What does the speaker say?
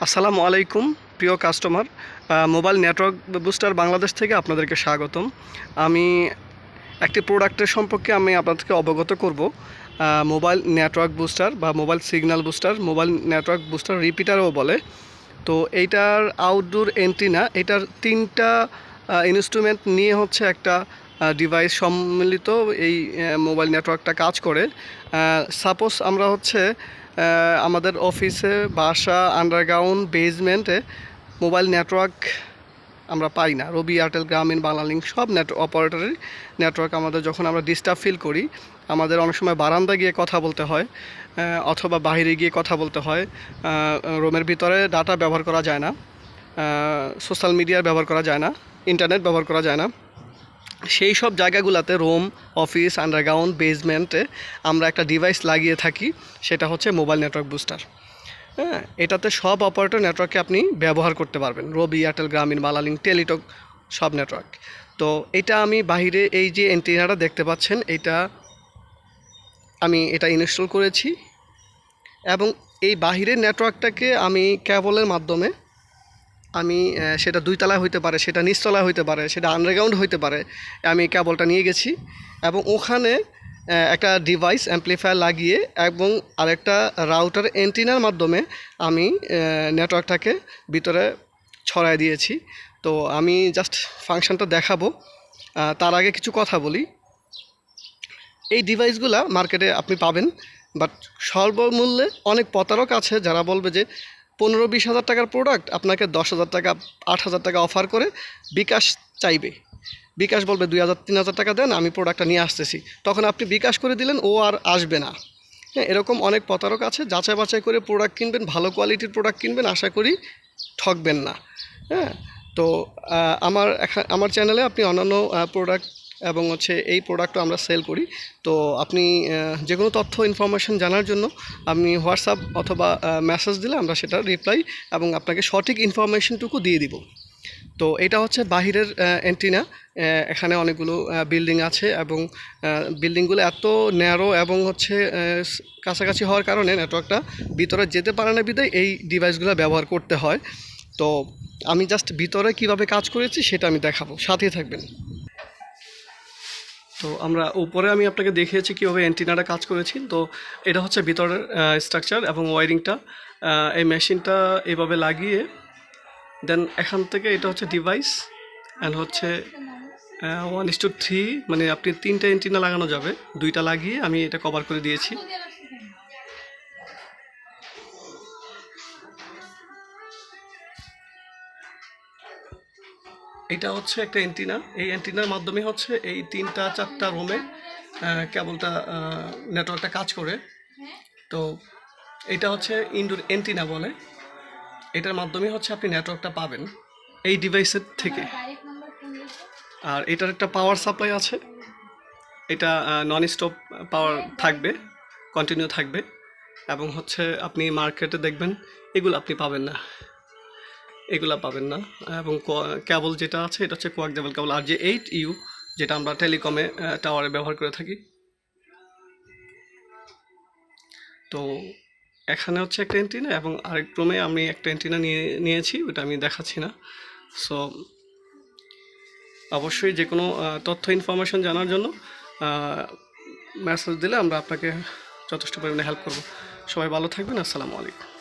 আসসালামু আলাইকুম প্রিয় customer, mobile network booster Bangladesh থেকে আপনাদেরকে স্বাগতম। আমি একটি প্রোডাক্টের সম্পর্কে আপনাদেরকে অবগত করব। মোবাইল নেটওয়ার্ক বুস্টার বা mobile signal booster, mobile network booster রিপিটারও বলে। তো এইটার আউটডোর এন্টিনা, এটার তিনটা ইনস্ট্রুমেন্ট নিয়ে হচ্ছে একটা ডিভাইস সম্মিলিত এই মোবাইল নেটওয়ার্কটা কাজ করে। সাপোজ আমরা হচ্ছে আমাদের অফিসে, বাসা, আন্ডারগ্রাউন্ড, বেসমেন্টে মোবাইল নেটওয়ার্ক আমরা পাই না। রবি, এয়ারটেল, গ্রামীণ, বাংলালিংক সব অপারেটরের নেটওয়ার্ক আমাদের যখন আমরা ডিস্টার্ব ফিল করি, আমাদের অনেক সময় বারান্দা গিয়ে কথা বলতে হয় অথবা বাইরে গিয়ে কথা বলতে হয়। রুমের ভিতরে ডাটা ব্যবহার করা যায় না, সোশ্যাল মিডিয়া ব্যবহার করা যায় না, ইন্টারনেট ব্যবহার করা যায় না। সেই সব জায়গাগুলোতে রুম, অফিস, আন্ডারগ্রাউন্ড, বেসমেন্টে আমরা একটা ডিভাইস লাগিয়ে থাকি, সেটা হচ্ছে মোবাইল নেটওয়ার্ক বুস্টার। হ্যাঁ, এটাতে সব অপারেটর নেটওয়ার্কে আপনি ব্যবহার করতে পারবেন, রবি, এয়ারটেল, গ্রামীণ, বাংলালিংক, টেলিটক সব নেটওয়ার্ক। তো এটা আমি বাহিরে এই যে অ্যান্টেনাটা দেখতে পাচ্ছেন, আমি এটা ইনস্টল করেছি এবং এই বাহিরের নেটওয়ার্কটাকে আমি কেবলের মাধ্যমে সেটা দুইতলায় হইতে পারে, সেটা নিচতলায় হইতে পারে, সেটা আন্ডারগ্রাউন্ড হইতে পারে, আমি কেবলটা নিয়ে গেছি এবং ওখানে একটা ডিভাইস অ্যাম্প্লিফায়ার লাগিয়ে এবং আরেকটা রাউটার অ্যান্টেনার মাধ্যমে আমি নেটওয়ার্কটাকে ভিতরে ছড়ায় দিয়েছি। তো আমি জাস্ট ফাংশনটা দেখাবো, তার আগে কিছু কথা বলি। এই ডিভাইসগুলা মার্কেটে আপনি পাবেন, বাট স্বল্পমূল্যে অনেক প্রতারক আছে যারা বলবে যে 15-20 হাজার টাকার প্রোডাক্ট আপনাকে 10,000 টাকা, 8,000 টাকা অফার করে বিকাশ চাইবে। বিকাশ বলবে 2,000-3,000 টাকা দেন, আমি প্রোডাক্টটা নিয়ে আসতেছি। তখন আপনি বিকাশ করে দিলেন, ও আর আসবে না। হ্যাঁ, এরকম অনেক প্রতারক আছে। যাচাই বাছাই করে প্রোডাক্ট কিনবেন, ভালো কোয়ালিটির প্রোডাক্ট কিনবেন, আশা করি ঠকবেন না। হ্যাঁ, তো আমার চ্যানেলে আপনি অন্যান্য প্রোডাক্ট এবং হচ্ছে এই প্রোডাক্টও আমরা সেল করি। তো আপনি যে কোনো তথ্য ইনফরমেশন জানার জন্য আপনি হোয়াটসঅ্যাপ অথবা মেসেজ দিলে আমরা সেটা রিপ্লাই এবং আপনাকে সঠিক ইনফরমেশনটুকু দিয়ে দিব। তো এটা হচ্ছে বাহিরের অ্যান্টিনা। এখানে অনেকগুলো বিল্ডিং আছে এবং বিল্ডিংগুলো এত ন্যারো এবং হচ্ছে কাছাকাছি হওয়ার কারণে নেটওয়ার্কটা ভিতরে যেতে পারে না, বিধায় এই ডিভাইসগুলো ব্যবহার করতে হয়। তো আমি জাস্ট ভিতরে কিভাবে কাজ করেছি সেটা আমি দেখাবো, সাথেই থাকবেন। তো উপরে আমি আপনাকে দেখিয়েছি কীভাবে অ্যান্টিনাটা কাজ করেছি। তো এটা হচ্ছে ভিতরের স্ট্রাকচার এবং ওয়ারিংটা। এই মেশিনটা এভাবে লাগিয়ে দেন এখান থেকে এটা হচ্ছে ডিভাইস অ্যান্ড হচ্ছে 1:3, মানে আপনি 3টা অ্যান্টিনা লাগানো যাবে, 2টা লাগিয়ে আমি এটা কভার করে দিয়েছি। এটা হচ্ছে একটা অ্যান্টিনা, এই অ্যান্টিনার মাধ্যমে হচ্ছে এই 3-4টা রুমে কেবলটা নেটওয়ার্কটা কাজ করে। তো এটা হচ্ছে ইনডোর অ্যান্টিনা বলে। এটার মাধ্যমে হচ্ছে আপনি নেটওয়ার্কটা পাবেন এই ডিভাইসের থেকে। আর এটার একটা পাওয়ার সাপ্লাই আছে, এটা নন স্টপ পাওয়ার থাকবে, কন্টিনিউ থাকবে। এবং হচ্ছে আপনি মার্কেটে দেখবেন এগুলো আপনি পাবেন না, এগুলা পাবেন না। এবং কেবল যেটা আছে এটা হচ্ছে কোয়াক্সিয়াল কেবল, আর যে 8U যেটা আমরা টেলিকমে টাওয়ারে ব্যবহার করে থাকি। তো এখানে হচ্ছে একটা অ্যান্টিনা এবং আরেক রুমে আমি একটা অ্যান্টিনা নিয়েছি, ওটা আমি দেখাচ্ছি না। সো অবশ্যই যে কোনো তথ্য ইনফরমেশন জানার জন্য মেসেজ দিলে আমরা আপনাকে যথেষ্ট পরিমাণে হেল্প করব। সবাই ভালো থাকবেন। আসসালামু আলাইকুম।